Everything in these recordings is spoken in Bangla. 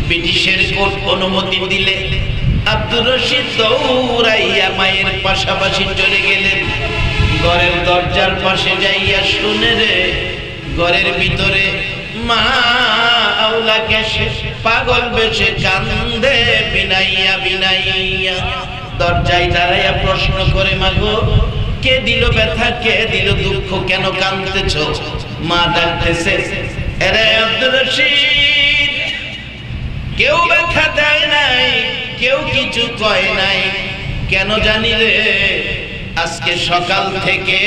ব্রিটিশের কোর্ট অনুমতি দিলে আব্দুর রশিদ দৌড়াইয়া মায়ের পাশাপাশি চলে গেলেন। ঘরের দরজার পাশে যাইয়া শুনে রে, ঘরের ভিতরে মা আওলাকে পাগল বেশে কান্দে বিনাইয়া বিনাইয়া। দরজায় দাঁড়াইয়া প্রশ্ন করে, মাগো কে দিল ব্যথা, কে দিল দুঃখ, কেন কাঁদতেছ? মা ডাকতেছে, আরে আব্দুর রশিদ, কেউ ব্যথা দেয় নাই, কেউ কিছু কয় নাই, কেন জানি রে, আজকে সকাল থেকে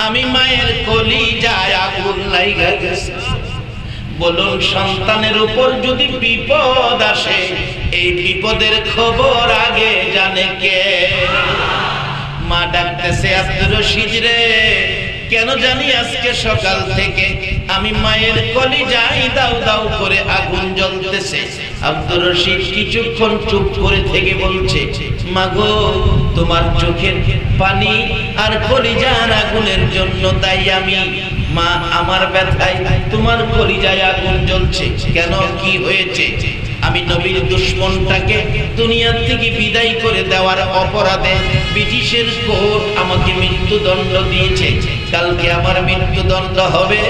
আমি মায়ের কলিজায় আগুন লাইগা গেছে। বলুন, সন্তানের উপর যদি বিপদ আসে, এই বিপদের খবর আগে জানে কে? মা ডাকতেছে, আব্দুর রশিদ রে, কেন জানি আজকে সকাল থেকে আমি মায়ের কলিজায় দাউ দাউ করে আগুন জ্বলতেছে। আব্দুর রশিদ কিছুক্ষণ চুপ করে থেকে বলছে, মাগো তোমার চোখের পানি আর কলিজার আগুনের জন্য তাই আমি। মা, আমার ব্যথায় তোমার কলিজায় আগুন জ্বলছে কেন, কি হয়েছে? আমি নবীর দুশমনটাকে দুনিয়া থেকে বিদায় করে দেওয়ার অপরাধে ব্রিটিশের কোর্ট আমাকে মৃত্যুদণ্ড দিয়েছে। কালকে আমার মৃত্যুদণ্ড হবে।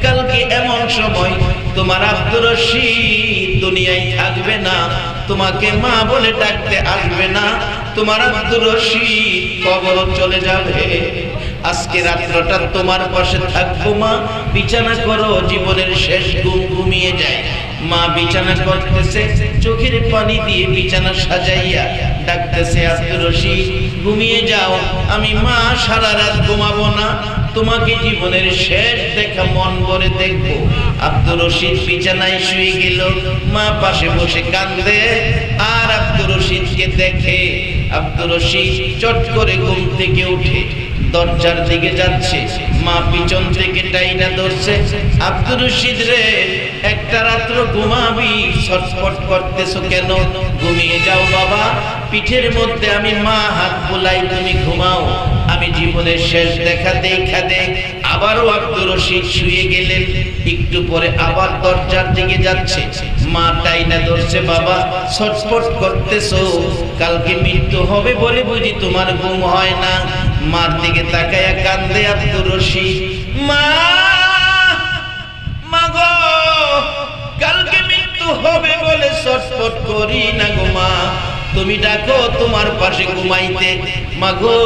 কালকে এমন সময় তোমার আব্দুর রশিদ দুনিয়ায় থাকবে না, তোমাকে মা বলে ডাকতে আসবে না, তোমার আব্দুর রশিদ কবর চলে যাবে। আজকে রাত্রটা তোমার পাশে থাকবো মা, বিছানা করো, জীবনের শেষ ঘুম ঘুমিয়ে যায়। মা বিছানা করতেছে, চোখের পানি দিয়ে বিছানা সাজাইয়া ডাকতেছে, আব্দুর রশিদ ঘুমিয়ে যাও, আমি মা সারা রাত ঘুমাবো না, তোমাকে জীবনের শেষ দেখা মন ভরে দেখবো। আব্দুর রশিদ বিছানায় শুয়ে গেল, মা পাশে বসে কাঁদে। আর আব্দুর রশিদকে দেখে আব্দুর রশিদ চট করে ঘুম থেকে উঠে দরজার দিকে যাচ্ছে। মা পিছন থেকে টাইনা ধরছে, আব্দুর রশিদ রে, একটা রাত্র ঘুমাবি, ছটফট করতেছো কেন? ঘুমিয়ে যাও বাবা, পিঠের মধ্যে আমি মা হাত বুলাই, তুমি ঘুমাও, আমি জীবনের শেষ দেখা দেখা দে। আবারও আব্দুর রশিদ শুয়ে গেলেন। একটু পরে আবার দরজার দিকে যাচ্ছে, মা টাইনা ধরছে, বাবা ছটফট করতেছো, কালকে মৃত্যু হবে বলে বুঝি তোমার ঘুম হয় না? মার দিকে তাকায়া কান্দে আব্দুর রশিদ, মা, মাগো কালকে মৃত্যু হবে বলে ছটফট করি না গো মা, তুমি ডাকো তোমার পাশে ঘুমাইতে। মাগো,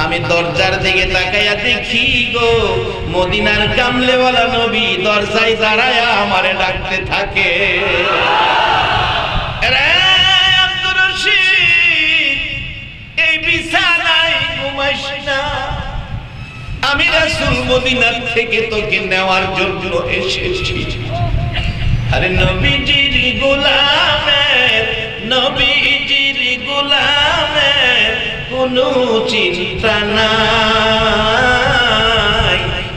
আমি দরজার দিকে তাকায়া দেখি গো, মদিনার কামলেওয়ালা নবী দরজায় দাঁড়ায়া আমারে ডাকতে থাকে। আব্দুর রশিদ, এই বিছানায় ঘুমাইস না, আমি রাসূল মদিনার থেকে তোকে নেওয়ার জন্য এসেছি। আরে নবীজির গোলামের, নবীজির গোলামের কোনো চিন্তা নাই,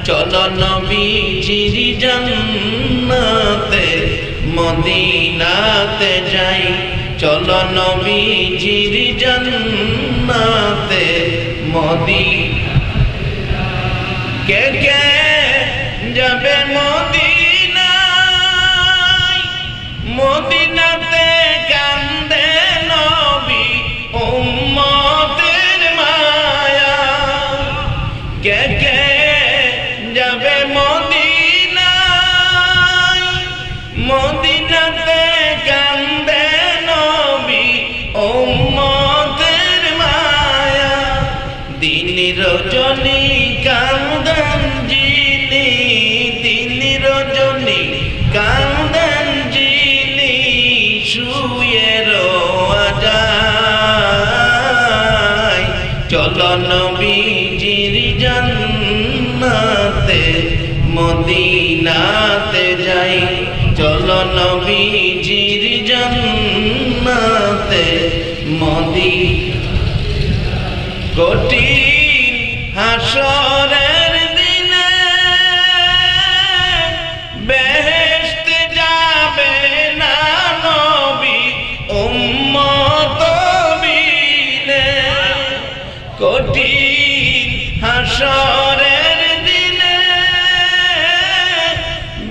চলো নবীজির জান্নাতে মদিনাতে যাই, চলো নবীজির জান্নাতে মদিনাতে কে কে যাবে মদিনায়, মদিনাতে কান্দে নবী উম্মতের মায়া, কে কে যাবে মদিনায়, মদিনাতে কান্দে নবী উম্মতের মায়া, দিন রজনী কান্দন যিনি, দিন রজনী কান্দন যিনি, শুয়ে রোয়া যায়, চলো নবীজির জান্নাতে মদিনাতে যাই, চলো নবীজির জান্নাতে মদিনাতে। কঠিন হাসরের দিনে বেহেশতে যাবে না নবী উম্মত বিনে, কঠিন হাসরের দিনে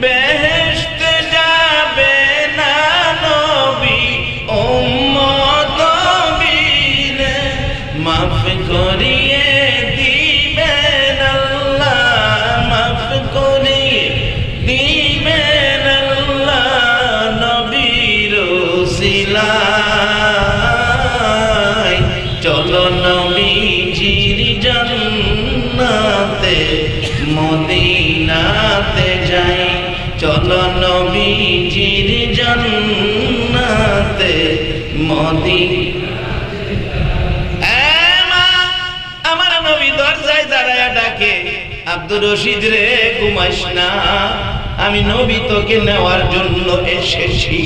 বেহেশতে যাবে না করিয়ে দিবেন আল্লাহ, মাফ করিয়ে দিবেন আল্লাহ, নবীর ওসিলায় চলো নবীজির জান্নাতে মদিনাতে যাই, চলো নবীজির জান্নাতে মদিনাতে। মা, আমার নবী দরজায় দাঁড়ায় ডাকে, আব্দুর রশিদ রে ঘুমাইস না, আমি নবী তোকে নেওয়ার জন্য এসেছি।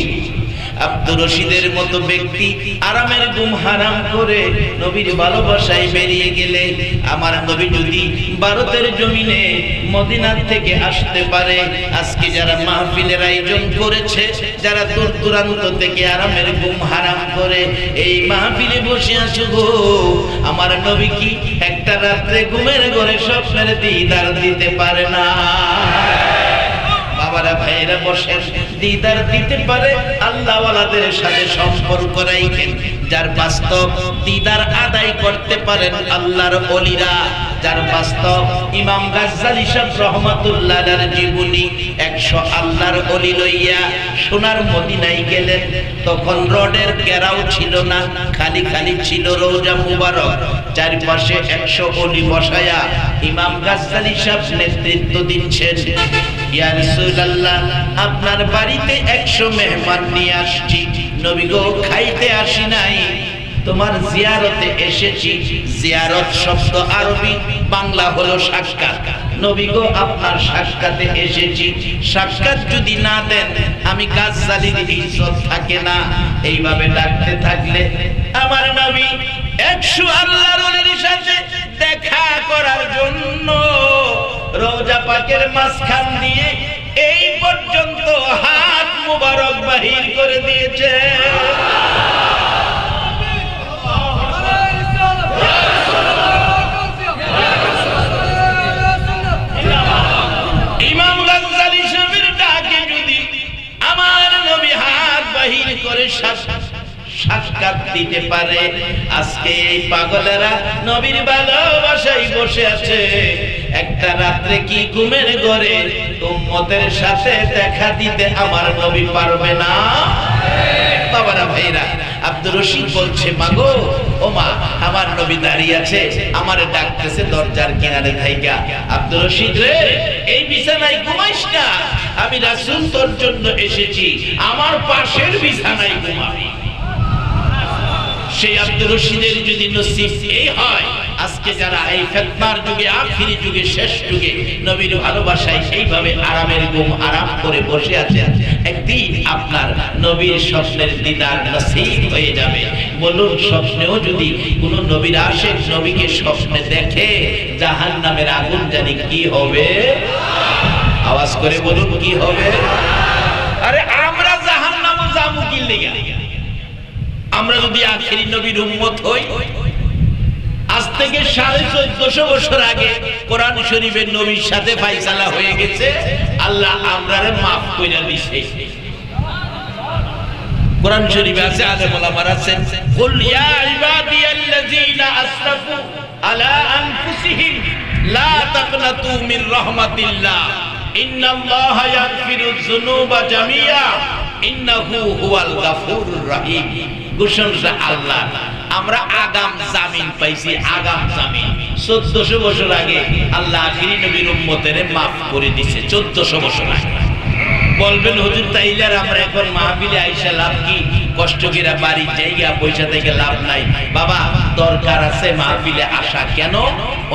আব্দুর রশিদের মতো ব্যক্তি আরামের ঘুম হারাম করে নবীর ভালোবাসায় বেরিয়ে গেলে, আমার নবী যদি ভারতের জমিনে মদিনার থেকে আসতে পারে, আজকে যারা মাহফিলের আয়োজন করেছে, যারা দূর দূরান্ত থেকে আরামের ঘুম হারাম করে এই মাহফিলে বসে আছো গো, আমার নবী কি একটা রাত্রে ঘুমের ঘরে স্বপ্নের দিদার দিতে পারে না? বাবারা ভাইরা বসেন, দিদার দিতে পারে আল্লাহওয়ালাদের সাথে সম্পর্ক রাখেন, যার বাস্তব দিদার আদায় করতে পারেন আল্লাহর ওলিরা, যার বাস্তব ইমাম গাজ্জালী সাহেব রহমাতুল্লাহ আলাইহির জীবনী 100 আল্লাহর ওলি লইয়া সোনার মদিনায় গেলেন, তখন রোডের ঘেরাও ছিল না, খালি খালি ছিল রওজা মুবারক, চারপাশে 100 ওলি বসায়া ইমাম গাজ্জালী সাহেব নেতৃত্ব দিচ্ছেন। ইয়া রাসূলুল্লাহ, আপনার বাড়িতে 100 মেহমান নিয়ে আসছি, নবী গো খাইতে আসি নাই, তোমার জিয়ারতে এসেছি। জিয়ারত শব্দ আরবি, বাংলা হলো সাক্ষাৎ। নবী গো আপনার সাক্ষাতে এসেছি, সাক্ষাৎ যদি না দেন আমি গাজ্জালীর ইজ্জত থাকে না। এইভাবে ডাকতে থাকলে আমার নবী 100 আল্লাহর ওলির সাথে দেখা করার জন্য রওজা পাকের মাঝখান দিয়ে এই পর্যন্ত হাত মুবারক বাহির করে দিয়েছে। ইমাম গাজ্জালী সাহেবের ডাকে যদি আমার নবী হাত বাহির করে সাক্ষাৎ দিতে পারে, আজকে এই পাগলেরা নবীর ভালোবাসায় বসে আছে, একটা রাত্রে কি ঘুমের ঘরে উম্মতের সাথে দেখা দিতে আমার নবী পারবে না? বাবারা ভাইরা, আব্দুর রশিদ বলছে, মাগো ও মা, আমার নবী দাঁড়িয়ে আছে, আমারে ডাকতেছে দরজার কিনারে থাইকা। আব্দুর রশিদ রে, এই বিছানায় ঘুমাইস না, আমি রাসূল তোর জন্য এসেছি, আমার পাশের বিছানায় ঘুমাবি। সেই আব্দুর রশিদের যদি নসিব এই হয়, আজকে যারা এই ফিতনার যুগে, আখিরি যুগে, শেষ যুগে নবীর ভালোবাসায় এইভাবে আরামের ঘুম আরাম করে বসে আছেন, একদিন আপনার নবীর স্বপ্নের দিদার নসিব হয়ে যাবে। বলুন, স্বপ্নেও যদি কোন নবীর আশিক নবীকে স্বপ্নে দেখে, জাহান্নামের আগুন জানি কি হবে? আওয়াজ করে বলুন, কি হবে? আরে আমরা জাহান্নামে যাবো কি লাগা? আমরা যদি আখিরি নবীর উম্মত হই, আজ থেকে 1450 বছর আগে কোরআন শরীফের নবীর সাথে ফায়সালা হয়ে গেছে, আল্লাহ আমরারে maaf কইরা দিছে। কোরআন শরীফে আছে, আলেম ওলামারা আছেন, কুল ইয়া ইবাদিয়াল্লাযীনা আসরাফু আলা আনফুসিহিম লা তাকনাতু মির রাহমাতিল্লাহ ইন্নাল্লাহা ইয়াগফিরুয যুনুবা জামিআ ইন্নাহু হুয়াল গাফুরুর রহিম। ঘোষণা আল্লাহ, আমরা আগাম জামিন পাইছি, আগাম জামিন। 1400 বছর আগে আল্লাহ আখিরি নবীর উম্মতের maaf করে দিয়েছে, 1400 বছর আগে। বলবেন হুজুর, তাইলে আমরা এখন মাহফিলে আইসা লাভ কি? কষ্ট করে বাড়ি জায়গা পয়সা থেকে লাভ নাই বাবা, দরকার আছে মাহফিলে আসা। কেন?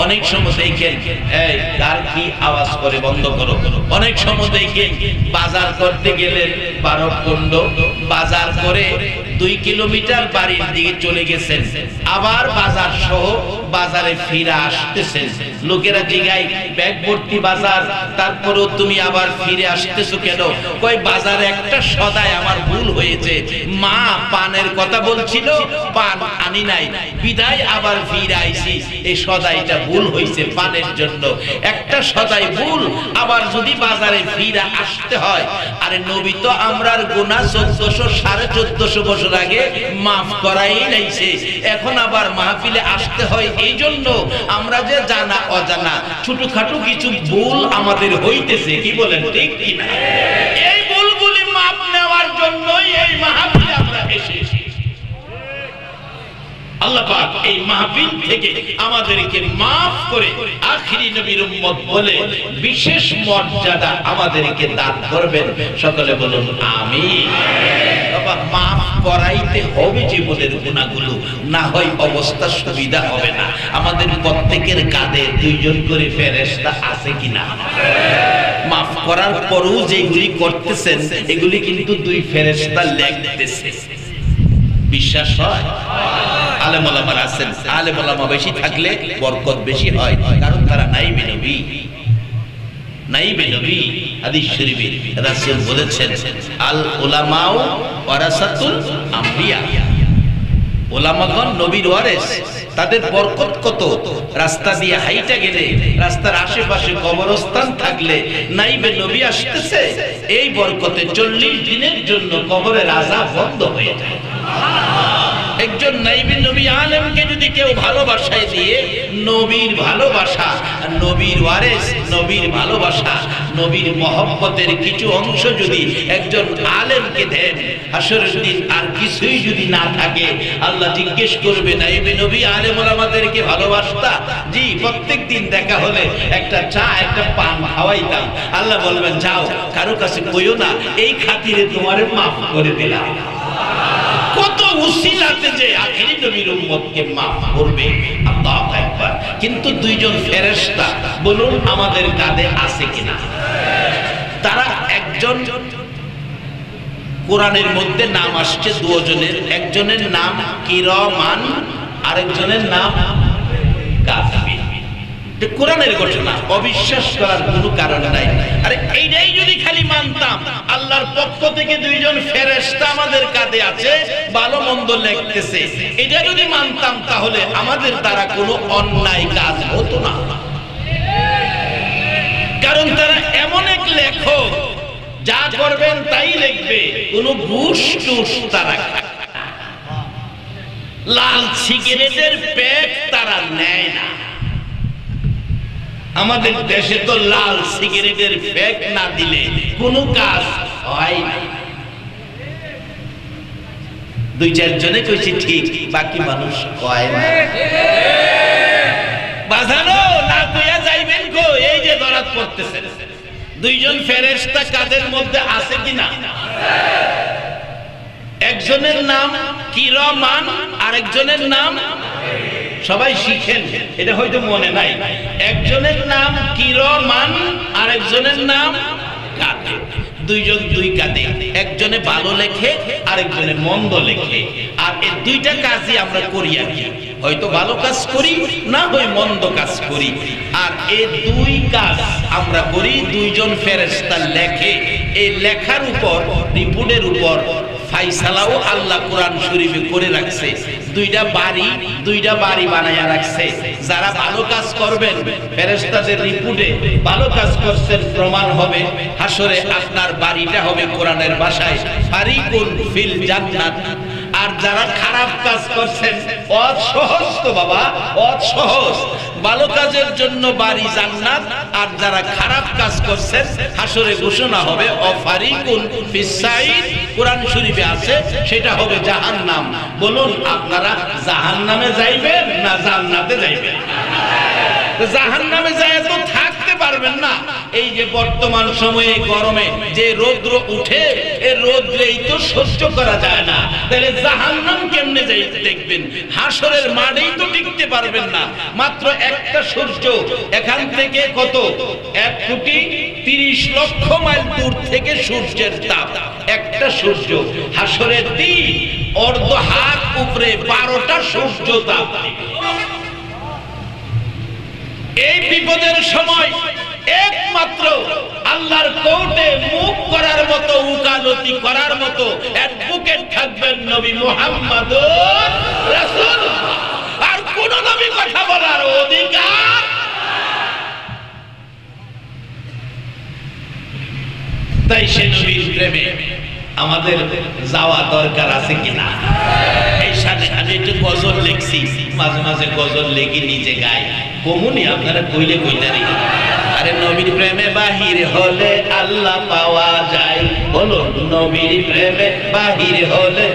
অনেক সময় দেখেন, এই কার কি আওয়াজ করে বন্ধ করো। অনেক সময় দেখেন বাজার করতে গেলেন 12-15 বাজার করে 2 কিলোমিটার বাড়ির দিকে চলে গেছেন, আবার বাজার সহ বাজারে ফিরে আসতেছেন, লোকেরা জিগায় ব্যাগ ভর্তি বাজার, তারপরেও তুমি আবার ফিরে আসতেছো কেন? কই বাজারে একটা সদাই আমার ভুল হয়েছে, মা পানের কথা বলছিল, পান আনি নাই, বিদায় আবার ফিরে আইছি, এই সদাইটা ভুল হয়েছে পানের জন্য, একটা সদাই ভুল, আবার যদি বাজারে ফিরে আসতে হয়। আরে নবী তো আমরার গুনাহ 1400 1450 বছর আগে মাফ করাই নাইছে, এখন আবার মাহফিলে আসতে হয়। এই জন্য আমরা যে জানা অজানা ছোটখাটো কিছু ভুল আমাদের হইতেছে, কি বলেন ঠিক কিনা? এই ভুলগুলি মাফ নেওয়ার জন্যই এই মাহফিলে আমরা এসেছি। আল্লাহ পাক এই মাহফিল থেকে আমাদেরকে maaf করে আখিরি নবীর উম্মত বলে বিশেষ মর্যাদা আমাদেরকে দান করবেন। সকলে বলুন আমিন। বাবা maaf করাইতে হবে জীবনের গুনাহগুলো, না হয় অবস্থা সুবিধা হবে না। আমাদের প্রত্যেকের কাঁধে দুইজন করে ফেরেশতা আছে কিনা? maaf করার পরেও যেগুলি করতেছেন এগুলি কিন্তু দুই ফেরেশতা লিখতেছে। বিশ্বাস হয়? আলেম ওলামা আছেন, আলেম ওলামা বেশি থাকলে বরকত বেশি হয়, কারণ তারা নাইবে নবী। নাইবে নবী হাদিস শরীফে রাসূল বলেছেন আল উলামাউ ওয়ারাসাতুল আম্বিয়া, ওলামাগণ নবীর ওয়ারিস, তাদের বরকত কত। রাস্তা দিয়ে হাইটা গেলে রাস্তার আশেপাশে কবরস্থান থাকলে নাইবে নবী আসতেছে, এই বরকতে 40 দিনের জন্য কবরের আযাব বন্ধ হয়ে যায়। একজন নাইবে নবী আলেমকে যদি কেউ ভালোবাসায় দিয়ে, নবীর ভালোবাসা, নবীর ওয়ারিস, নবীর ভালোবাসা, নবীর মহব্বতের কিছু অংশ যদি একজন আলেমকে দেন, হাসরের দিন আর কিছুই যদি না থাকে, আল্লাহ জিজ্ঞেস করবে নাইবে নবী আলেম ওলামাদেরকে ভালোবাসতা? জি, প্রত্যেকদিন দেখা হলে একটা চা একটা পান খাওয়াইতাম। আল্লাহ বলবেন যাও, কারো কাছে কইও না, এই খাতিরে তোমারে maaf করে দিলাম। কত উসিলাতে যে আখিরি নবীর উম্মতকে maaf করবে, আল্লাহু আকবার। কিন্তু দুইজন ফেরেশতা বলুন আমাদের কাঁধে আছে কিনা? তারা একজন, কোরআনের মধ্যে নাম আসছে দুজনের, একজনের নাম কিরামান, আরেকজনের নাম কাতিবিন। কোরআনের ঘটনা, অবিশ্বাস করার কোনো কারণ নাই। আরে এইটাই যদি খালি মানতাম, আল্লাহর পক্ষ থেকে দুইজন ফেরেশতা আমাদের কাঁধে আছে, ভালো মন্দ লিখতেছে, এটা যদি মানতাম তাহলে আমাদের দ্বারা কোনো অন্যায় কাজ হতো না। কারণ তারা এমন এক লেখক, যা করবেন তাই লিখবে, কোনো ঘুষ টুস তারা খায় না। লাল সিগারেটের প্যাক তারা নেয় না। আমাদের দেশে তো লাল সিগারেটের প্যাক না দিলে কোনো কাজ হয় না। দুই চারজনে কইছে ঠিক, বাকি মানুষ কয় না। বাজানো না কইয়া যাইবেন গো, এই যে দরাত করতেছে। দুইজন ফেরেশতা কাদের মধ্যে আছে কিনা? একজনের নাম কিরামান, আরেকজনের নাম, সবাই শিখেন, এটা হয়তো মনে নাই। একজনের নাম কিরামান, আরেকজনের নাম কাতিব। দুইজন দুই কাঁধে, একজনে ভালো লেখে আরেকজনে মন্দ লেখে। আর এই দুইটা কাজই আমরা করি, আর কি হয়তো ভালো কাজ করি, না হয় মন্দ কাজ করি। আর এই দুই কাজ আমরা করি, দুইজন ফেরেশতা লেখে। এই লেখার উপর, রিপোর্টের উপর ফাইসালাও আল্লাহ কোরআন শরীফে করে রাখছে। দুইটা বাড়ি বানায়া রাখছে। যারা ভালো কাজ করবেন, ফেরেশতাদের রিপোর্টে ভালো কাজ করছেন প্রমাণ হবে, হাসরে আপনার বাড়িটা হবে কোরআনের ভাষায় ফারিকুন ফিল জান্নাত। আর যারা খারাপ কাজ করছেন, অত সহজ তো বাবা, অত সহজ। ভালো কাজের জন্য বাড়ি জান্নাত, আর যারা খারাপ কাজ করছেন হাসরে ঘোষণা হবে অফারিকুন ফিস সাইদ। কোরআন শরীফে আছে সেটা হবে জাহান্নাম। বলুন আপনারা জাহান্নামে যাইবেন না জান্নাতে যাইবেন? জাহান্নামে যায় তো থাকতে পারবেন না। এই যে বর্তমান সময়ে গরমে যে রৌদ্র উঠে, এই রৌদ্রেই তো সহ্য করা যায় না, তাহলে জাহান্নাম কেমনে যাই দেখবেন? হাসরের মাঠেই তো টিকতে পারবেন না। মাত্র একটা সূর্য এখান থেকে কত 1,30,00,000 মাইল দূর থেকে সূর্যের তাপ, একটা সূর্য। হাসরের দিন অর্ধ হাত উপরে 12টা সূর্য তাপ। এই বিপদের সময় একমাত্র আল্লাহর কোর্টে মুখ করার মতো, উকালতি করার মতো অ্যাডভোকেট থাকবেন নবী মুহাম্মদুর রাসূলুল্লাহ। আর কোন নবী কথা বলার অধিকার। তাই সে নবীর প্রেমে আমাদের যাওয়া দরকার আছে কিনা? এই সাথে আমি একটু গজল লিখছি, মাঝে মাঝে গজল লিখি নিজে গাই, কমুনি আপনারা কইলে কইতারি। আরে নবীর প্রেমে বাহির হলে আল্লাহ পাওয়া যায়, বলো নবীর প্রেমে বাহির হলে।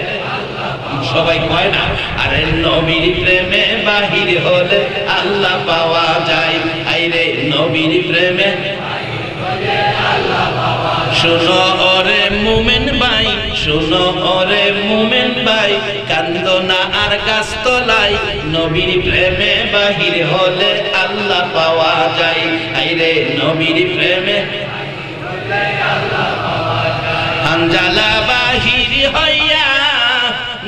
সবাই কয় না? আরে নবীর প্রেমে বাহির হলে আল্লাহ পাওয়া যায়, আইরে নবীর প্রেমে। শোনো ওরে মুমিন ভাই, শোনো ওরে মুমিন ভাই, কান্দো না আর গাছ তলায়, নবীর প্রেমে বাহির হলে আল্লাহ পাওয়া যায়, আইরে নবীর প্রেমে। হানজালা বাহির হইয়া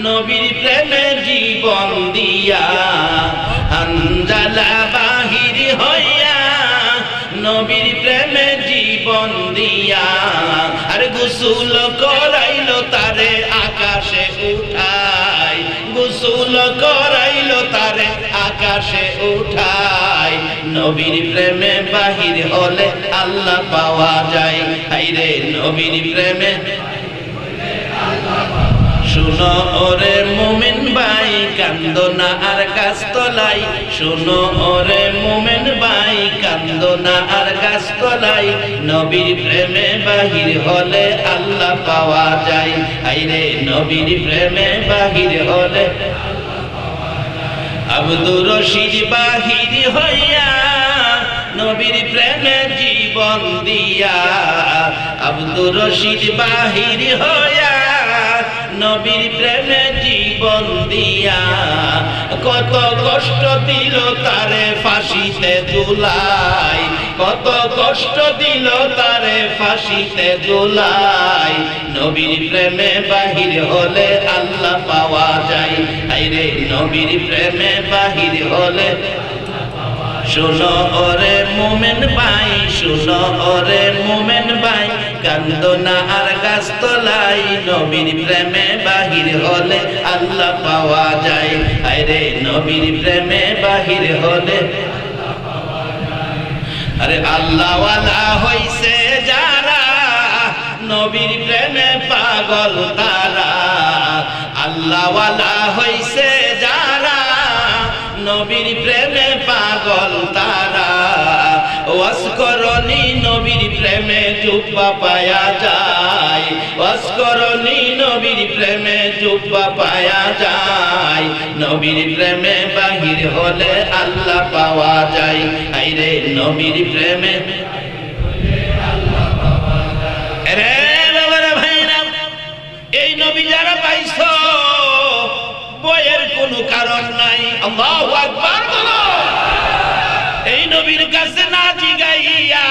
নবীর প্রেমে জীবন দিয়া, হানজালা বাহির হইয়া নবীর প্রেমে জীবন দিয়া, আর গোসল করাইলো তারে আকাশে উঠাই, গোসল করাইলো তারে আকাশে উঠাই, নবীর প্রেমে বাহির হলে আল্লাহ পাওয়া যায়, হাইরে নবীর প্রেমে। শোনো ওরে মুমিন ভাই, কান্দো না আর গাছ তলায়, শোনো ওরে মুমিন ভাই, কান্দো না আর গাছ তলায়, নবীর প্রেমে বাহির হলে আল্লাহ পাওয়া যায়, আইরে নবীর প্রেমে বাহির হলে। আব্দুর রশিদ বাহির হইয়া নবীর প্রেমে জীবন দিয়া, আব্দুর রশিদ বাহির হইয়া নবীর প্রেমে জীবন দিয়া, কত কষ্ট দিল তারে ফাঁসিতে ঝুলাই, কত কষ্ট দিল তারে ফাঁসিতে ঝুলাই, নবীর প্রেমে বাহির হলে আল্লাহ পাওয়া যায়, আইরে নবীর প্রেমে বাহির হলে। শোনো ওরে মুমিন ভাই, শোনো ওরে মুমিন ভাই, কান্দো না আর গাছ তলায়, নবীর প্রেমে বাহির হলে আল্লাহ পাওয়া যায়, আরে নবীর প্রেমে বাহির হলে। আরে আল্লাহ ওয়ালা হইছে যারা, নবীর প্রেমে পাগল তারা, আল্লাহ ওয়ালা হইছে যারা, নবীর প্রেমে পাগল তারা, ওয়াজ করনি নবীর প্রেমে জুব্বা পায়া যায়, ওয়াজ করনি নবীর প্রেমে জুব্বা পায়া যায়, নবীর প্রেমে বাহির হলে আল্লাহ পাওয়া যায়, আইরে নবীর প্রেমে। রে বাবারা ভাইরা, এই নবী যারা পাইছো বয়ের কোনো কারণ নাই, আল্লাহু আকবার বলো। এই নবীর কাছে না জিগাইয়া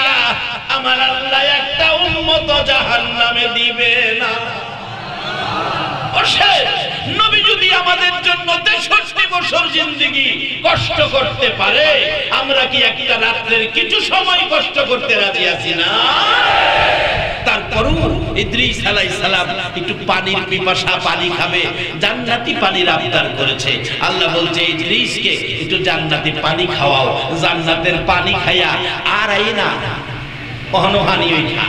আমার আল্লাহ একটা উম্মত জাহান্নামে দিবে না। নবী যদি আমাদের জন্য 63 বছর জিন্দেগি কষ্ট করতে পারে, আমরা কি একটা রাতের কিছু সময় কষ্ট করতে রাজি আছি না? তারপরও ইদ্রিস আলাইহিস সালাম একটু পানির পিপাসা, পানি খাবে, জান্নাতি পানির আবদার করেছে। আল্লাহ বলছে ইদ্রিসকে একটু জান্নাতি পানি খাওয়াও, জান্নাতের পানি খাইয়া আর আইনা অহনহানি হইখা।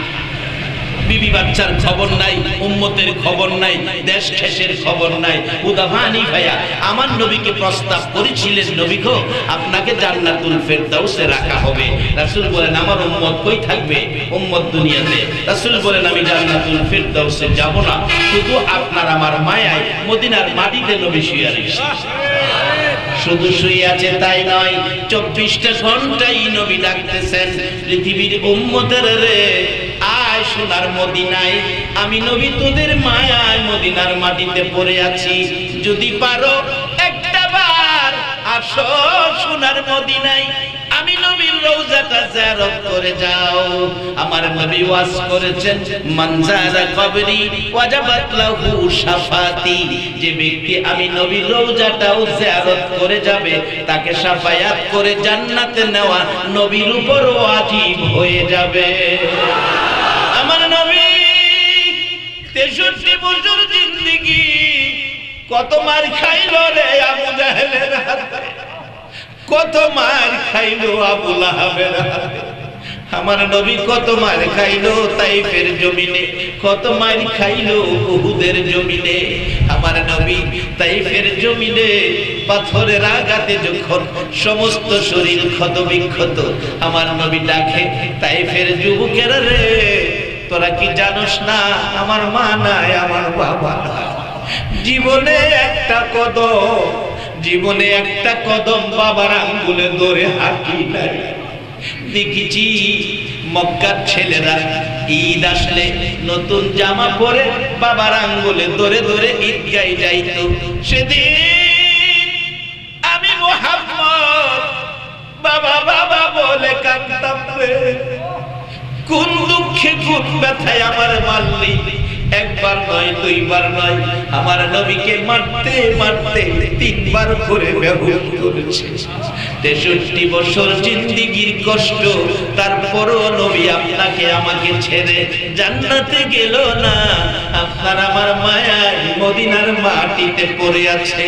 বিবি বাচ্চার খবর নাই, উম্মতের খবর নাই, দেশ খেসের খবর নাই, উদাহানি ভাইয়া আমার নবীকে প্রস্তাব করেছিলেন, নবী গো আপনাকে জান্নাতুল ফেরদাউসে রাখা হবে। রাসূল বলেন আমার উম্মত কই থাকবে? উম্মত দুনিয়াতে। রাসূল বলেন আমি জান্নাতুল ফেরদাউসে যাব না, শুধু আপনার আমার মায়ায় মদিনার মাটিতে নবী শুয়ে রয়েছে। শুধু শুয়ে আছে তাই নয়, 24টা ঘন্টাই নবী ডাকতেছেন পৃথিবীর উম্মতের রে, আয় সোনার মদিনায়, আমি নবী তোদের মায়ায় মদিনার মাটিতে পড়ে আছি, যদি পারো একটা বার আসো সোনার মদিনায়, আমি নবীর রওজাটা জিয়ারত করে যাও। আমার নবী ওয়াজ করেছেন, মান যারা কবরি ওয়াজাবাত লাহু শাফাতি, যে ব্যক্তি আমি নবীর রওজাটাও জিয়ারত করে যাবে তাকে শাফায়াত করে জান্নাতে নেওয়া নবীর উপর ওয়াজিব হয়ে যাবে। আমার নবী 63 বছর জিন্দেগি কত মার খাইলো রে আবু জাহেলের হাতে, কত মার খাইলো আবু লাহাবের হাতে। আমার নবী কত মার খাইলো তাইফের জমিনে, কত মার খাইলো উহুদের জমিনে। আমার নবী তাইফের জমিনে পাথরের আঘাতে যখন সমস্ত শরীর ক্ষত বিক্ষত, আমার নবী ডাকে, তাইফের যুবকেরা রে, তোরা কি জানোস না আমার মা নাই, আমার বাবা নাই, জীবনে একটা কদম বাবার আঙ্গুলে ধরে হাঁটি নাই। দেখেছি মক্কার ছেলেরা ঈদ আসলে নতুন জামা পরে বাবার আঙ্গুলে ধরে ধরে ঈদগায় যাইতো। সেদিন আমি মুহাম্মদ বাবা বাবা বলে কাঁদতাম রে, কোন দুঃখে কোন ব্যথায় আমার মারলি। একবার নয়, দুইবার নয়, আমার নবীকে মারতে মারতে 3 বার করে ব্যবহার করেছে। 63 বছর জিন্দেগির কষ্ট, তারপরও নবী আপনাকে আমাকে ছেড়ে জান্নাতে গেল না। আপনার আমার মায়ায় মদিনার মাটিতে পড়ে আছে।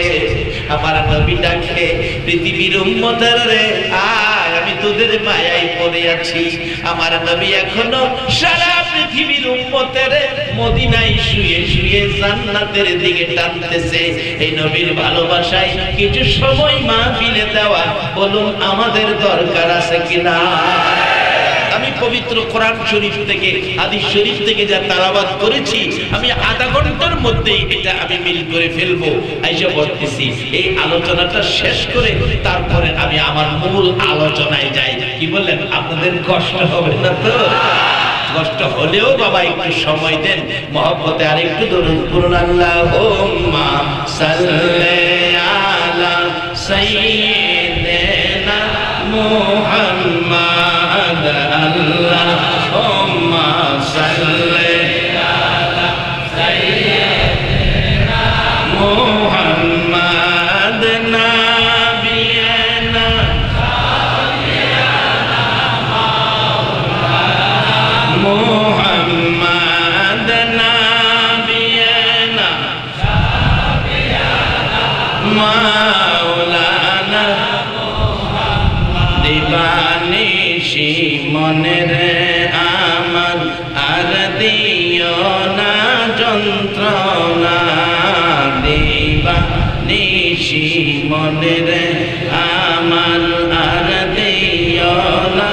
আমার নবী ডাকে, পৃথিবীর উম্মতের রে আয়, আমি তোদের মায়ায় পড়ে আছি। আমার নবী এখনো সারা পৃথিবীর উম্মতের মদিনায় শুয়ে শুয়ে জান্নাতের দিকে টানতেছে। এই নবীর ভালোবাসায় কিছু সময় মাহফিলে দেওয়া, বলুন আমাদের দরকার আছে কিনা? আমি পবিত্র কোরআন শরীফ থেকে, হাদিস শরীফ থেকে যা তালাওয়াত করেছি, আমি আধা ঘন্টার মধ্যেই এটা আমি মিল করে ফেলবো। আইসা বলতেছি এই আলোচনাটা শেষ করে তারপরে আমি আমার মূল আলোচনায় যাই। কি বললেন? আপনাদের কষ্ট হবে না তো? কষ্ট হলেও বাবা একটু সময় দেন, মহব্বতে আর একটু দরুদ পড়ুন। আল্লাহুম্মা সাল্লি আলা সাইয়্যিদিনা মুহাম্মাদ, আল্লাহুম্মা সাল্লি আলা সাইয়্যিদিনা মুহাম্মাদ, নাবিয়ানা মুহাম্মাদ, নাবিয়ানা মাওলানা, দিবানিশি মনের আমার আর দিও না যন্ত্রণা, দিবানিশি মনের আমার আর দিও না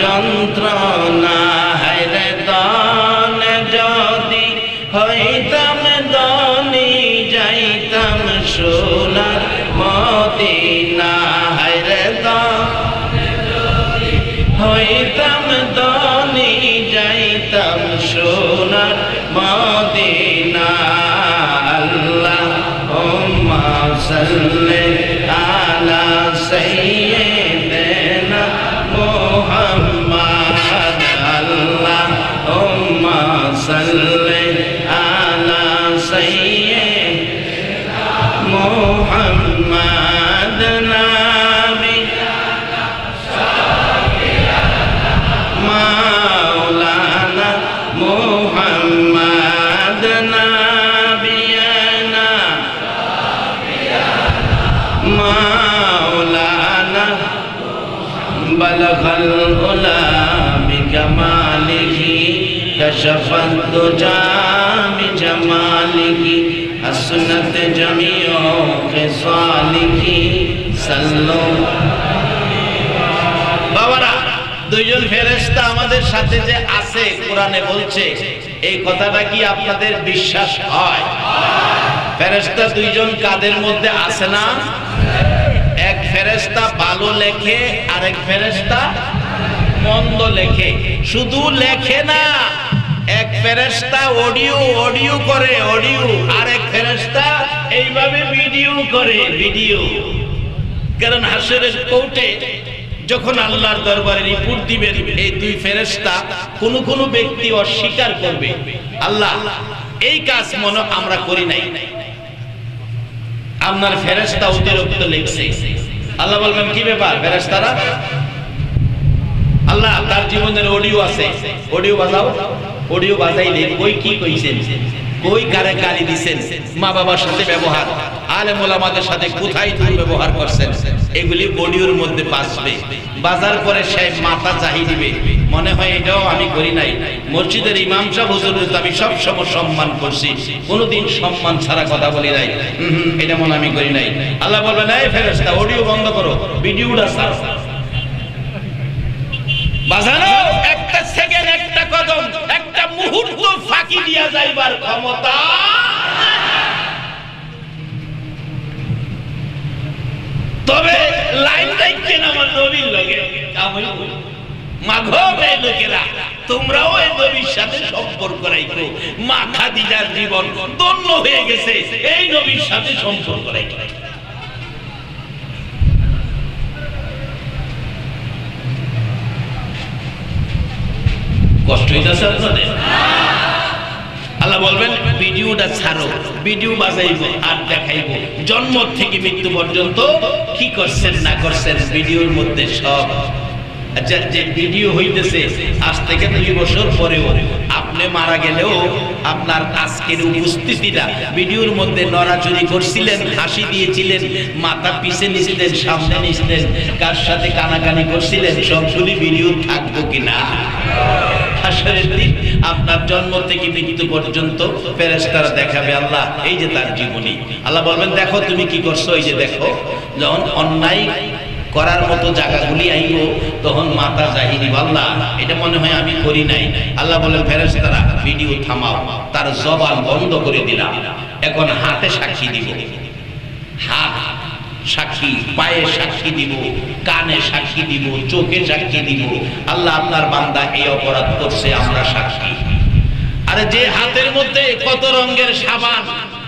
যন্ত্রণা। হায়রে দান যদি হইতাম ধনী, যাইতাম সোনার মদিনা। হায়রে দান হইতাম ধনী, যাইতাম সোনার মদিনা। আল্লাহুম্মা সাল্লি আলা সাইয়্যিদিনা মুহাম্মাদ, আল্লাহুম্মা সাল্লি আলা সাইয়্যিদিনা মুহাম্মাদ, মাওলানা মুহাম্মাদ, নাবিয়ানা মাওলানা, বালাগাল উলা বিকামালিহি, কাশাফাত দুজা বিজামালিহি, হাসনাত জামিউ খিসালিহি, সাল্লু। বাবারা, দুইজন ফেরেশতা আমাদের সাথে যে আছে, কোরআনে বলছে, এই কথাটা কি আপনাদের বিশ্বাস হয়? ফেরেশতা দুইজন কাদের মধ্যে আছে না? এক ফেরেশতা ভালো লেখে, আরেক ফেরেশতা মন্দ লেখে। শুধু লেখে না, এক ফেরেশতা অডিও করে, আরেক ফেরেশতা এইভাবে ভিডিও করে, ভিডিও। কারণ হাসরের কোর্টে যখন আল্লাহর দরবারে রিপোর্ট দিবেন এই দুই ফেরেশতা কোন কোন ব্যক্তি অস্বীকার করবে, আল্লাহ এই কাজ মনে আমরা করি নাই, আপনার ফেরেশতা অতিরিক্ত লিখছে। আল্লাহ বলবেন কি ব্যাপার ফেরেশতারা? আল্লাহ তার জীবনের অডিও আছে, অডিও বাজাও। অডিও বাজাইলে কই কি কইছেন, কই কারে গালি দিবেন, মা বাবার সাথে ব্যবহার, আলেম ওলামাদের সাথে কোথায় দুর্ব্যবহার করছেন, এগুলি অডিওর মধ্যে বাজবে। বাজার পরে সে মাথা চাহি দিবে, মনে হয় এটাও আমি করি নাই। মসজিদের ইমাম সাহেব হুজুরকে আমি সব সময় সম্মান করছি, কোনোদিন সম্মান ছাড়া কথা বলি নাই, এটা মনে আমি করি নাই। আল্লাহ বলবেন এই ফেরেশতা অডিও বন্ধ করো, ভিডিওটা ছাড়ো। বাজানো একটা সেকেন্ড, একটা কদম, একটা মুহূর্ত ফাঁকি দিয়া যাইবার ক্ষমতা তবে লাইন রাখছেন আমার নবীর লগে। মাগো এই লোকেরা, তোমরাও এই নবীর সাথে সম্পর্ক রাখো। মা খাদিজার জীবন ধন্য হয়ে গেছে এই নবীর সাথে সম্পর্ক রাখো। কষ্ট হইতাছে আপনাদের? আল্লাহ বলবেন ভিডিওটা ছাড়ো, ভিডিও বাজাইবো আর দেখাইবো জন্ম থেকে মৃত্যু পর্যন্ত কি করছেন না করছেন ভিডিওর মধ্যে সব। আচ্ছা, যে ভিডিও হইতেছে আজ থেকে 2 বছর পরেও আপনি মারা গেলেও আপনার আজকের উপস্থিতিটা ভিডিওর মধ্যে নড়াচড়ি করছিলেন, হাসি দিয়েছিলেন, মাথা পিছে নিছিলেন, সামনে নিছিলেন, কার সাথে কানাকানি করছিলেন, সবগুলি ভিডিও থাকবো কিনা? হাসরের দিন আপনার জন্ম থেকে মৃত্যু পর্যন্ত ফেরেশতারা দেখাবে আল্লাহ এই যে তার জীবনী। আল্লাহ বলবেন দেখো তুমি কি করছো, এই যে দেখো। যখন অন্যায় করার মতো জায়গাগুলি আইব তখন মাথা জাহিরি, আল্লাহ এটা মনে হয় আমি করি নাই। আল্লাহ বলেন ফেরেশতারা ভিডিও থামাও, তার জবান বন্ধ করে দিলাম, এখন হাতে সাক্ষী দিব, হাত সাক্ষী, পায়ে সাক্ষী দিব, কানে সাক্ষী দিব, চোখে সাক্ষী দিব, আল্লাহ আপনার বান্দা এই অপরাধ করছে, আমরা সাক্ষী। আরে যে হাতের মধ্যে কত রঙের সাবান,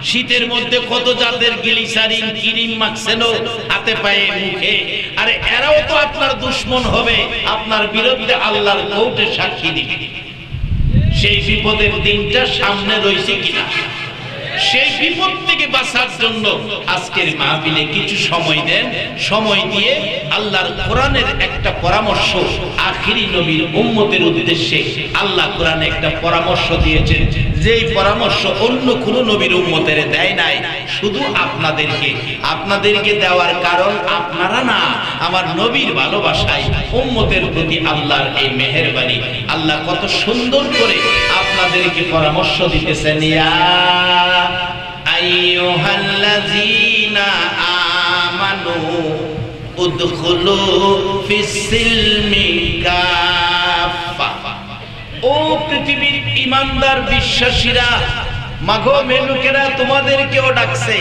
শীতের মধ্যে কত জাতের গ্লিসারিন ক্রিম মাখছেন হাতে পায়ে মুখে, আরে এরাও তো আপনার দুশমন হবে, আপনার বিরুদ্ধে আল্লাহর কোর্টে সাক্ষী দিবে। সেই বিপদের দিনটা সামনে রয়েছে কিনা, সেই বিপদ থেকে বাঁচার জন্য আজকের মাহফিলে কিছু সময় দেন, সময় দিয়ে আল্লাহর কোরআনের একটা পরামর্শ আখিরি নবীর উম্মতের উদ্দেশ্যে আল্লাহ কোরআনে একটা পরামর্শ দিয়েছেন, যেই পরামর্শ অন্য কোন নবীর উম্মতের দেয় নাই, শুধু আপনাদেরকে দেওয়ার কারণ আপনারা না, আমার নবীর ভালোবাসায় উম্মতের প্রতি আল্লাহর এই মেহেরবানি। আল্লাহ কত সুন্দর করে আপনাদেরকে পরামর্শ দিতেছেন, ইয়া আইয়ুহাল্লাযীনা আমানু উদখুলু ফিস-সিলমি কাফা। ও পৃথিবীর ঈমানদার বিশ্বাসীরা, মাগো মেলুকেরা তোমাদেরকেও ডাকছে,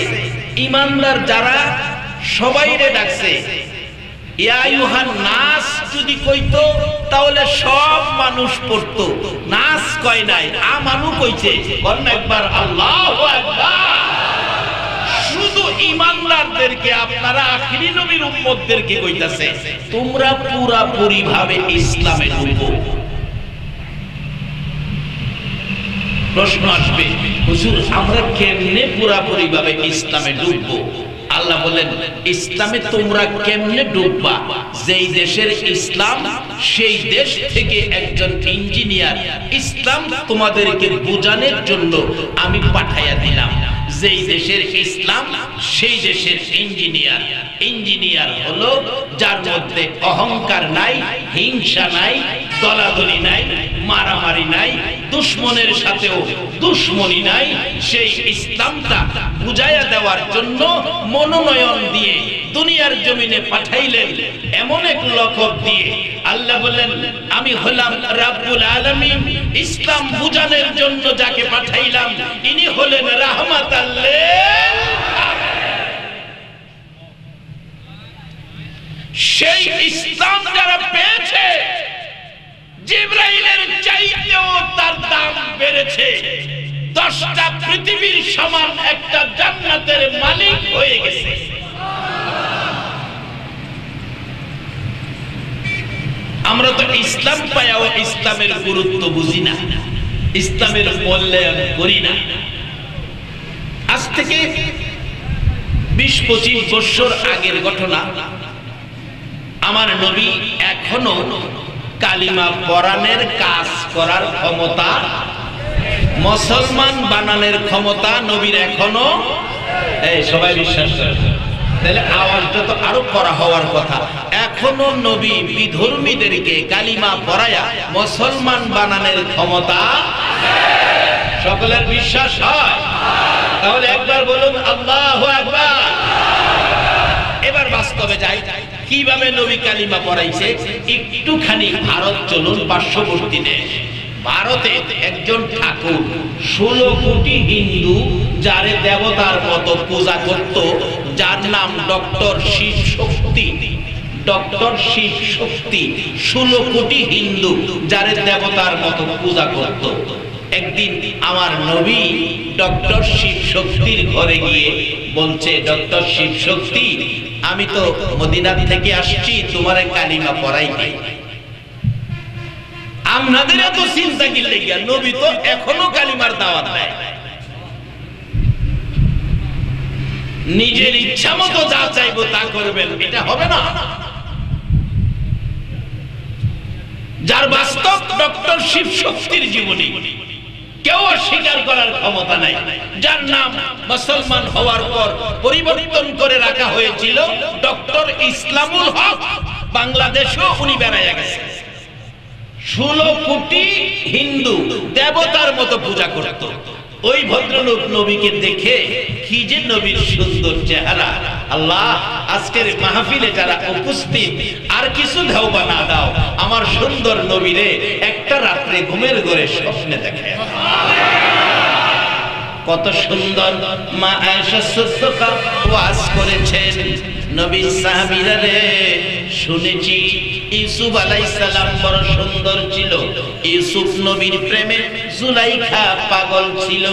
ঈমানদার যারা সবাইরে ডাকছে। ইয়া আইয়ুহান নাস যদি কইতো তাহলে সব মানুষ পড়তো, নাস কয় নাই, আমানু কইছে। বলেন একবার আল্লাহু আকবার। শুধু ঈমানদারদেরকে আপনারা আখিরি নবীর উম্মতদেরকে কইতাছে তোমরা পুরাপুরি ভাবে ইসলামে ঢুকো। প্রশ্ন আসবে, হুজুর আমরা কেমনে পুরাপুরি ভাবে ইসলামে ঢুকবো? আল্লাহ বলেন ইসলামে তোমরা কেমনে ঢুকবা? যেই দেশের ইসলাম সেই দেশ থেকে একজন ইঞ্জিনিয়ার ইসলাম তোমাদেরকে বোঝানোর জন্য আমি পাঠাইয়া দিলাম। যেই দেশের ইসলাম সেই দেশের ইঞ্জিনিয়ার হলো যার মধ্যে অহংকার নাই, হিংসা নাই, দলাদলি নাই, মারামারি নাই, দুশমনের সাথেও দুশমনি নাই। সেই ইসলামটা বুঝাইয়া দেওয়ার জন্য মনোনয়ন দিয়ে দুনিয়ার জমিনে পাঠাইলেন এমন এক লকব দিয়ে। আল্লাহ বলেন আমি হলাম রাব্বুল আলামিন, ইসলাম বুঝানোর জন্য যাকে পাঠাইলাম ইনি হলেন রাহমাতাল লিল আলামিন। সেই ইসলাম যারা পেয়েছে জিবরাইলের চাইতেও তার দাম বেড়েছে, 10টা পৃথিবীর সমান একটা জান্নাতের মালিক হয়ে গেছে। আমরা তো ইসলাম পায়াও ইসলামের গুরুত্ব বুঝি না, ইসলামের মূল্যায়ন করি না। আজ থেকে 20-25 বছর আগের ঘটনা। আমার নবী এখনো কালিমা পড়ানোর কাজ করার ক্ষমতা, মুসলমান বানানোর ক্ষমতা নবীর এখনো, সবাই বিশ্বাস করে, তাহলে আওয়াজটা তো আরো করা হওয়ার কথা। এখনো নবী বিধর্মীদেরকে কালিমা পড়ায়া মুসলমান বানানোর ক্ষমতা সকলের বিশ্বাস হয়? তাহলে একবার বলুন আল্লাহু আকবার। এবার বাস্তবে যাই, কিভাবে নবী কালিমা পড়াইছে। একটুখানি ভারত চলুন, পার্শ্ববর্তী দেশ। ভারতে একজন ঠাকুর 16 কোটি হিন্দু যারে দেবতার মতো পূজা করত, যার নাম ডক্টর শিব শক্তি। ডক্টর শিব শক্তি 16 কোটি হিন্দু যারে দেবতার মতো পূজা করত। একদিন আমার নবী ডক্টর শিব শক্তির ঘরে গিয়ে বলছে, ডক্টর শিব শক্তি, আমি তো মদিনা থেকে আসছি তোমারে কালিমা পড়াইতে। আপনাদের এত চিন্তা কি লাগিয়া? নবী তো এখনো কালিমার দাওয়াত দেয়। নিজের ইচ্ছা মতো যা চাইবো তা করবেন, এটা হবে না। যার বাস্তব ডক্টর শিব শক্তির জীবনী কেউ অস্বীকার করার ক্ষমতা নাই, যার নাম মুসলমান হওয়ার পর পরিবর্তন করে রাখা হয়েছিল ডক্টর ইসলামুল হক। বাংলাদেশেও উনি বেড়াইয়া গেছে। 16 কোটি হিন্দু দেবতার মতো পূজা করত। ওই ভদ্রলোক নবীকে দেখে, কি যে নবীর সুন্দর চেহারা! আল্লাহ, আজকের মাহফিলে যারা উপস্থিত, আর কিছু দাও বা না দাও, আমার সুন্দর নবীরে একটা রাত্রে ঘুমের ঘরে স্বপ্নে দেখে। কত সুন্দর মা আয়েশা সিদ্দিকা ওয়াজ করেছেন, নবীর সাহাবীরা রে, শুনেছি ইউসুফ আলাইহিস সালাম বড় সুন্দর ছিল। ইউসুফ নবীর প্রেমে জুলাইখা পাগল ছিল,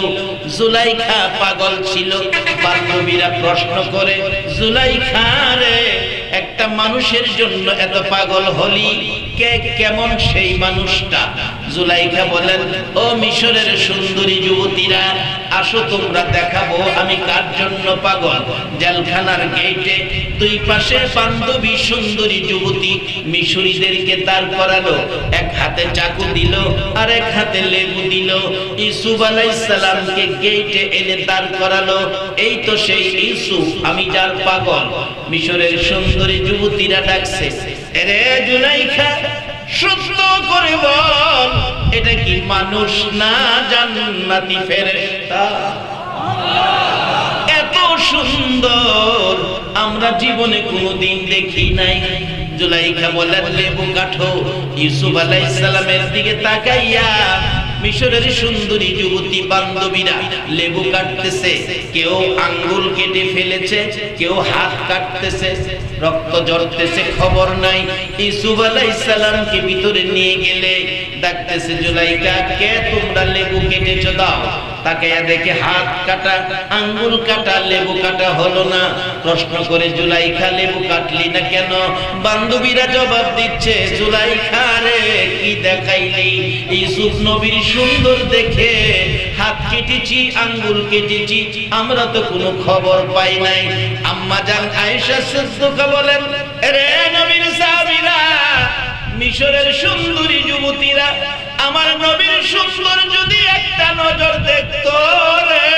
জুলাইখা পাগল ছিল। বান্ধবীরা প্রশ্ন করে, জুলাইখা রে, একটা মানুষের জন্য এত পাগল হলি, কে কেমন সেই মানুষটা? জুলাইখা বলেন, ও মিশরের সুন্দরী যুবতীরা, আসো তোমরা দেখাবো আমি কার জন্য পাগল। জেলখানার গেটে দুই পাশে বান্ধবী সুন্দরী যুবতী মিশরীদেরকে দাঁড় করালো, এক হাতে চাকু দিল আর এক হাতে লেবু দিল। ইউসুফ আলাইহিস সালামকে গেটে এনে দাঁড় করালো। এই তো সেই ইউসুফ, আমি যার পাগল। মিশরের সুন্দরী যুবতীরা ডাকছে, এরে জুলাইখা, সত্য করে বল, এটা কি মানুষ না জান্নাতি ফেরেশতা? এত সুন্দর আমরা জীবনে কোনোদিন দেখি নাই। জুলাইখা বলেন, লেবু কাটো। ইউসুফ আলাইহিস সালামের দিকে তাকাইয়া মিশরের সুন্দরী যুবতী বান্ধবীরা লেবু কাটতেছে। কেউ আঙ্গুল কেটে ফেলেছে, কেউ হাত কাটতেছে, রক্ত ঝরতেছে, খবর নাই। ইউসুফ আলাইহিস সালামকে ভিতরে নিয়ে গেলে ডাকতেছে, জুলাইখা, কে তোমরা লেবু কেটেছো? দাও। তাকাইয়া দেখে হাত কাটা, আঙ্গুল কাটা, লেবু কাটা হলো না। প্রশ্ন করে, জুলাইখা, লেবু কাটলি না কেন? বান্ধবীরা জবাব দিচ্ছে, জুলাইখা রে, কি দেখাইলি? ইউসুফ নবীর সুন্দর দেখে হাত কেটেছি, আঙ্গুল কেটেছি, আমরা তো কোনো খবর পাই নাই। আম্মা জান আয়েশা সিদ্দিকা বলেন, রে নবীর সাহাবীরা, মিশরের সুন্দরী যুবতীরা আমার নবীর সুন্দর যদি একটা নজর দেখতো রে,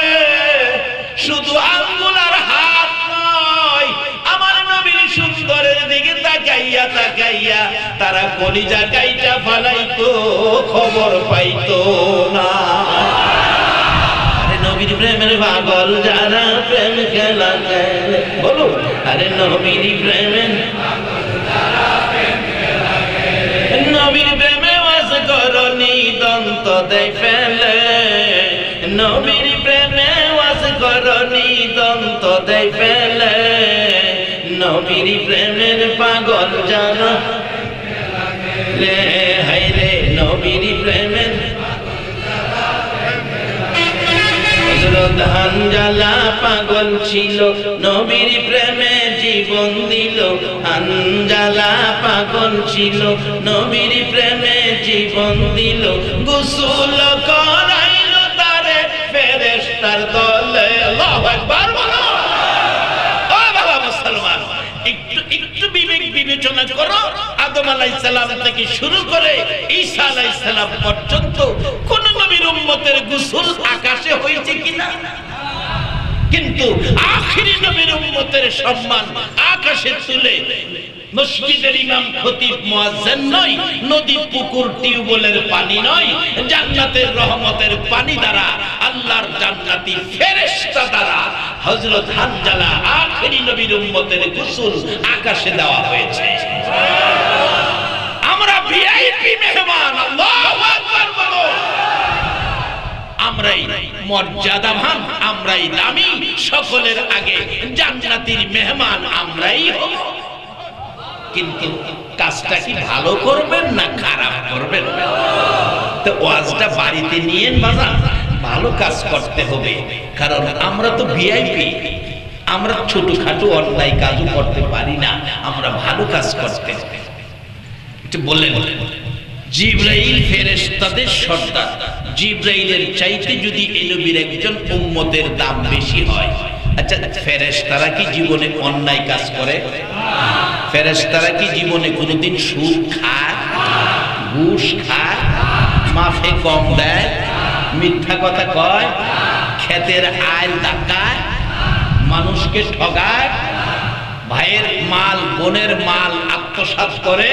শুধু আঙ্গুল আর হাত নয়, আমার নবীর সুন্দরের দিকে তাকাইয়া তাকাইয়া তারা কলিজা কাইটা ফালাইতো, খবর পাইতো না। আরে নবীর প্রেমের পাগল যারা, প্রেম খেলা খেলে, বলো, আরে নবীর প্রেমের নবীর প্রেমে ওয়াজ করনি দন্ত দেই ফেলে, নবীর প্রেমে ওয়াজ করনি দন্ত দেই ফেলে, নবীর প্রেমের পাগল যারা লে, হায় রে, নবীর প্রেমের হযরত হানজালা পাগল ছিল, নবীর প্রেমে জীবন জীবন দিল, হানজালা পাগল ছিল, নবীর প্রেমে জীবন দিল, গোসল করাইল তারে ফেরেশতার দলে। আল্লাহু আকবার বলো। ও বাবা মুসলমান, একটু বিবেক বিবেচনা করো। আদম আলাইহিস সালাম থেকে শুরু করে ঈসা আলাইহিস সালাম পর্যন্ত কোন নবীর উম্মতের গোসল আকাশে হয়েছে কিনা? কিন্তু আখিরি নবীর উম্মতের সম্মান আকাশে তুলে মসজিদের ইমাম খতিব মুয়াজ্জিন নয়, নদী পুকুর টিউবওয়েলের পানি নয়, জান্নাতের রহমতের পানি দ্বারা, আল্লাহর জান্নাতি ফেরেশতা দ্বারা হযরত হানজালা আখিরি নবীর উম্মতের গোসল আকাশে দেওয়া হয়েছে। আমরা ভিআইপি মেহমান। আল্লাহু আকবার বলো। আমরাই মর্যাদাবান, আমরাই দামি, সকলের আগে জান্নাতীর মেহমান আমরাই হব। কিন্তু কাজটা কি ভালো করবেন না খারাপ করবেন? তো ওয়াজটা বাড়িতে নিয়েন বাজার, ভালো কাজ করতে হবে, কারণ আমরা তো ভিআইপি। আমরা ছোটখাটো অন্যায় কাজও করতে পারি না, আমরা ভালো কাজ করতে হবে। বললেন জিবরাইল ফেরেশতাদের সর্দার, জিবরাইলের চাইতে যদি এই নবীর একজন উম্মতের দাম বেশি হয়, আচ্ছা ফেরেশতারা কি জীবনে অন্যায় কাজ করে? ফেরেশতারা কি জীবনে কোনোদিন সুদ খায়, ঘুষ খায়, মাফে কম দেয়, মিথ্যা কথা কয়, ক্ষেতের আইল ডাকায়, মানুষকে ঠগায়, ভাইয়ের মাল বোনের মাল আত্মসাৎ করে?